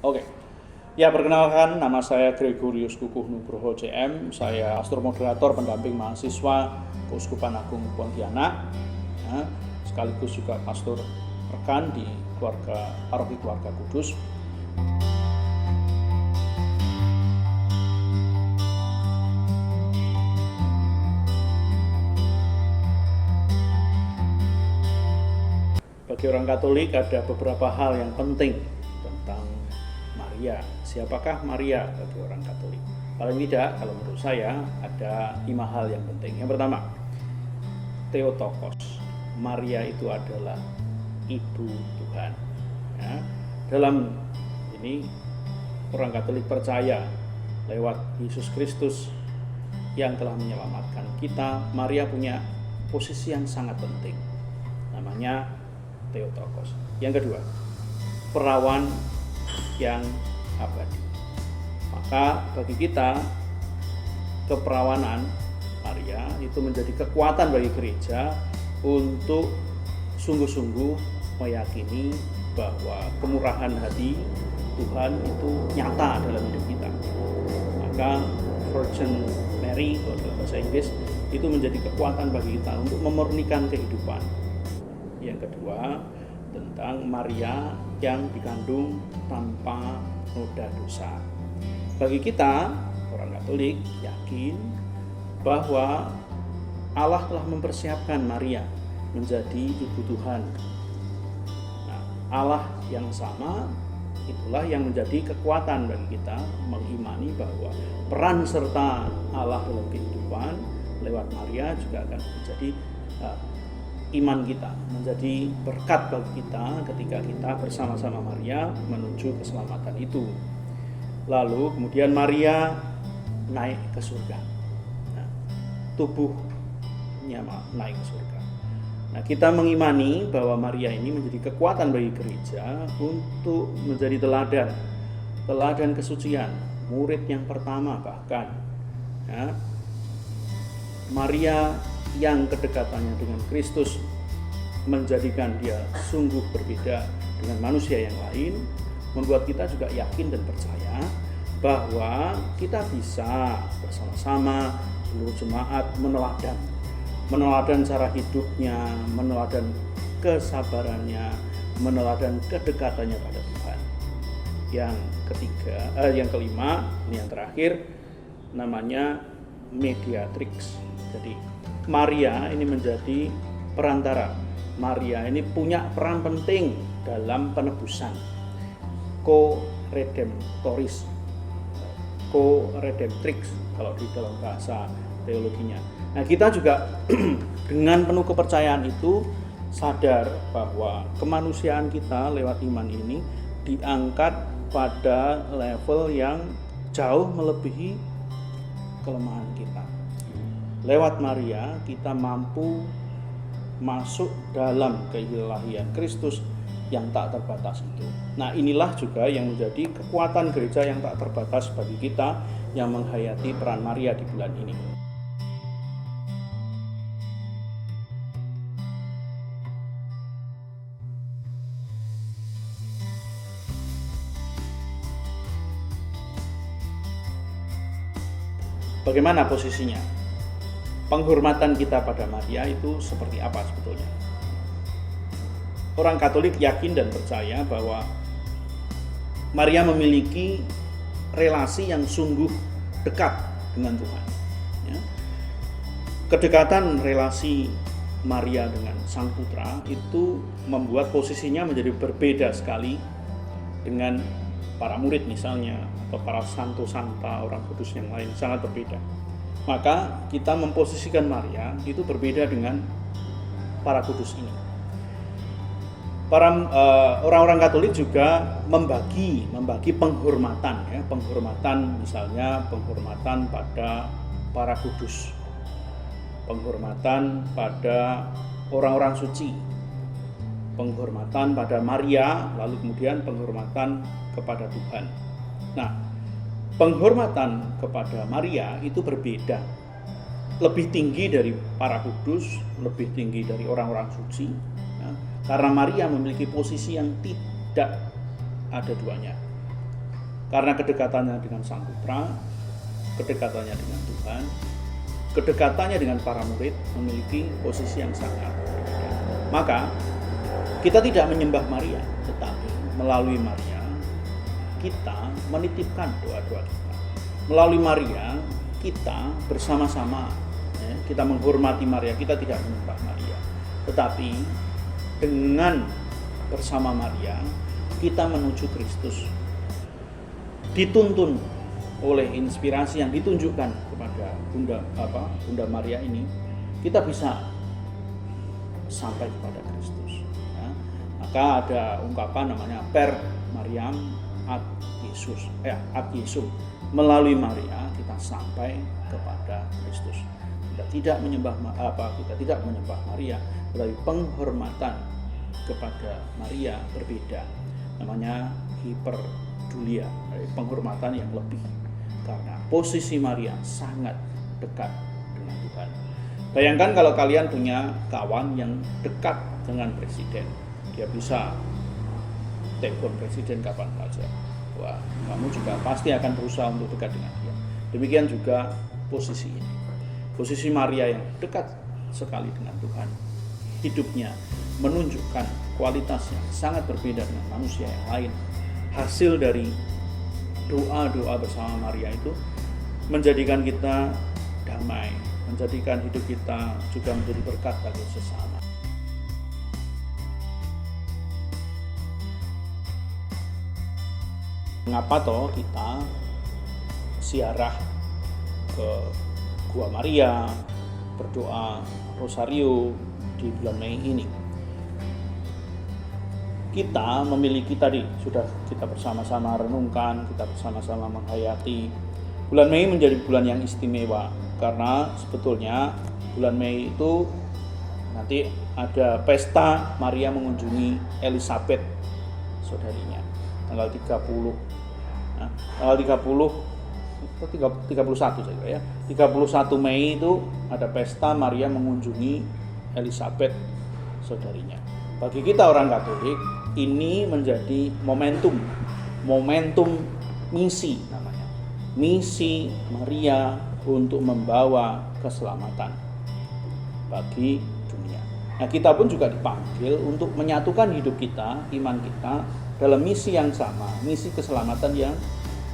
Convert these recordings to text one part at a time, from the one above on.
Oke. Ya, perkenalkan, nama saya Gregorius Kukuh Nugroho CM. Saya pastor moderator pendamping mahasiswa Keuskupan Agung Pontianak, ya, sekaligus juga pastor rekan di paroki Keluarga Kudus. Bagi orang Katolik ada beberapa hal yang penting tentang Maria. Siapakah Maria bagi orang Katolik? Paling tidak, kalau menurut saya ada 5 hal yang penting. Yang pertama, Theotokos. Maria itu adalah Ibu Tuhan. Ya, dalam ini orang Katolik percaya lewat Yesus Kristus yang telah menyelamatkan kita, Maria punya posisi yang sangat penting. Namanya Theotokos. Yang kedua, perawan yang abadi. Maka bagi kita, keperawanan Maria itu menjadi kekuatan bagi gereja untuk sungguh-sungguh meyakini bahwa kemurahan hati Tuhan itu nyata dalam hidup kita. Maka Virgin Mary kalau dalam bahasa Inggris itu menjadi kekuatan bagi kita untuk memurnikan kehidupan. Yang kedua, tentang Maria yang dikandung tanpa noda dosa. Bagi kita, orang Katolik, yakin bahwa Allah telah mempersiapkan Maria menjadi ibu Tuhan. Nah, Allah yang sama itulah yang menjadi kekuatan bagi kita mengimani bahwa peran serta Allah dalam kehidupan lewat Maria juga akan menjadi iman kita, menjadi berkat bagi kita ketika kita bersama-sama Maria menuju keselamatan itu. Lalu kemudian Maria naik ke surga. Nah, tubuhnya naik ke surga. Nah, kita mengimani bahwa Maria ini menjadi kekuatan bagi gereja untuk menjadi teladan kesucian, murid yang pertama bahkan. Ya, Maria yang kedekatannya dengan Kristus menjadikan dia sungguh berbeda dengan manusia yang lain, membuat kita juga yakin dan percaya bahwa kita bisa bersama-sama seluruh jemaat meneladan cara hidupnya, meneladan kesabarannya, meneladan kedekatannya pada Tuhan. Yang kelima, ini yang terakhir, namanya mediatrix. Jadi Maria ini menjadi perantara. Maria ini punya peran penting dalam penebusan. Co-redemptoris, co-redemptrix kalau di dalam bahasa teologinya. Nah, kita juga dengan penuh kepercayaan itu sadar bahwa kemanusiaan kita lewat iman ini diangkat pada level yang jauh melebihi kelemahan kita. Lewat Maria kita mampu masuk dalam keilahian Kristus yang tak terbatas itu. Nah, inilah juga yang menjadi kekuatan gereja yang tak terbatas bagi kita yang menghayati peran Maria di bulan ini. Bagaimana posisinya? Penghormatan kita pada Maria itu seperti apa sebetulnya? Orang Katolik yakin dan percaya bahwa Maria memiliki relasi yang sungguh dekat dengan Tuhan. Ya. Kedekatan relasi Maria dengan Sang Putra itu membuat posisinya menjadi berbeda sekali dengan para murid misalnya, atau para santo-santa, orang kudus yang lain, sangat berbeda. Maka kita memposisikan Maria itu berbeda dengan para kudus ini. Para orang-orang Katolik juga membagi penghormatan, ya, penghormatan misalnya penghormatan pada para kudus, penghormatan pada orang-orang suci, penghormatan pada Maria, lalu kemudian penghormatan kepada Tuhan. Nah, penghormatan kepada Maria itu berbeda, lebih tinggi dari para kudus, lebih tinggi dari orang-orang suci, ya, karena Maria memiliki posisi yang tidak ada duanya. Karena kedekatannya dengan Sang Putra, kedekatannya dengan Tuhan, kedekatannya dengan para murid memiliki posisi yang sangat berbeda. Maka kita tidak menyembah Maria, tetapi melalui Maria kita menitipkan doa-doa kita. Melalui Maria kita bersama-sama, kita menghormati Maria, kita tidak menyembah Maria, tetapi dengan bersama Maria kita menuju Kristus. Dituntun oleh inspirasi yang ditunjukkan kepada Bunda Maria ini, kita bisa sampai kepada Kristus. Ya. Maka ada ungkapan namanya per Mariam ad Yesus, ad Yesum. Melalui Maria kita sampai kepada Kristus. Kita tidak menyembah Maria, tetapi penghormatan kepada Maria berbeda. Namanya hiperdulia, penghormatan yang lebih. Karena posisi Maria sangat dekat dengan Tuhan. Bayangkan kalau kalian punya kawan yang dekat dengan presiden, dia bisa telepon presiden kapan saja. Wah, kamu juga pasti akan berusaha untuk dekat dengan dia. Demikian juga posisi ini. Posisi Maria yang dekat sekali dengan Tuhan. Hidupnya menunjukkan kualitas yang sangat berbeda dengan manusia yang lain. Hasil dari doa-doa bersama Maria itu menjadikan kita damai, menjadikan hidup kita juga menjadi berkat bagi sesama. Mengapa toh kita ziarah ke Gua Maria, berdoa rosario di bulan Mei ini? Kita memiliki tadi, sudah kita bersama-sama renungkan, kita bersama-sama menghayati. Bulan Mei menjadi bulan yang istimewa, karena sebetulnya bulan Mei itu nanti ada pesta Maria mengunjungi Elizabeth, saudarinya, tanggal 30. Nah, tanggal 31 saya kira ya. 31 Mei itu ada pesta Maria mengunjungi Elizabeth, saudarinya. Bagi kita orang Katolik, ini menjadi momentum misi namanya. Misi Maria untuk membawa keselamatan bagi dunia. Nah, kita pun juga dipanggil untuk menyatukan hidup kita, iman kita dalam misi yang sama, misi keselamatan yang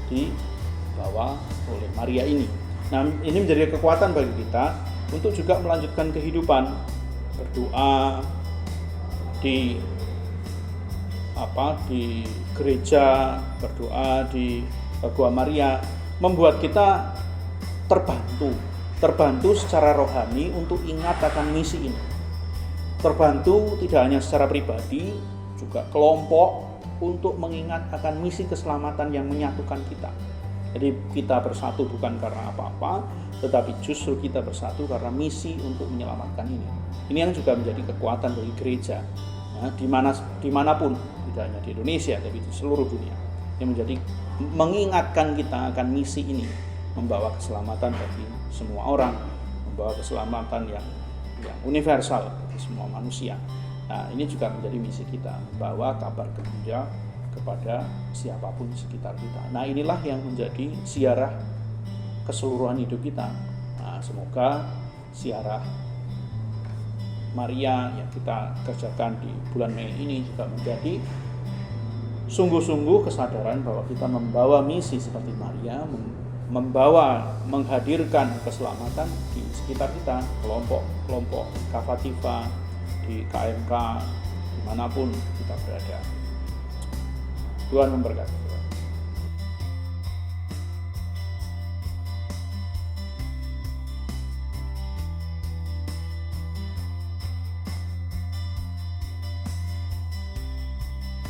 dibawa oleh Maria ini. Nah, ini menjadi kekuatan bagi kita untuk juga melanjutkan kehidupan, berdoa di gereja, berdoa di Gua Maria, membuat kita terbantu secara rohani untuk ingat akan misi ini. Terbantu tidak hanya secara pribadi, juga kelompok untuk mengingat akan misi keselamatan yang menyatukan kita. Jadi kita bersatu bukan karena apa-apa, tetapi justru kita bersatu karena misi untuk menyelamatkan ini. Ini yang juga menjadi kekuatan bagi gereja, ya, dimanapun, tidak hanya di Indonesia, tapi di seluruh dunia. Yang menjadi mengingatkan kita akan misi ini, membawa keselamatan bagi semua orang, membawa keselamatan yang universal bagi semua manusia. Nah, ini juga menjadi misi kita, membawa kabar gembira kepada siapapun di sekitar kita. Nah, inilah yang menjadi ziarah keseluruhan hidup kita. Nah, semoga ziarah Maria yang kita kerjakan di bulan Mei ini juga menjadi sungguh-sungguh kesadaran bahwa kita membawa misi seperti Maria, menghadirkan keselamatan di sekitar kita, kelompok Kavativa, di KMK, dimanapun kita berada. Tuhan memberkati.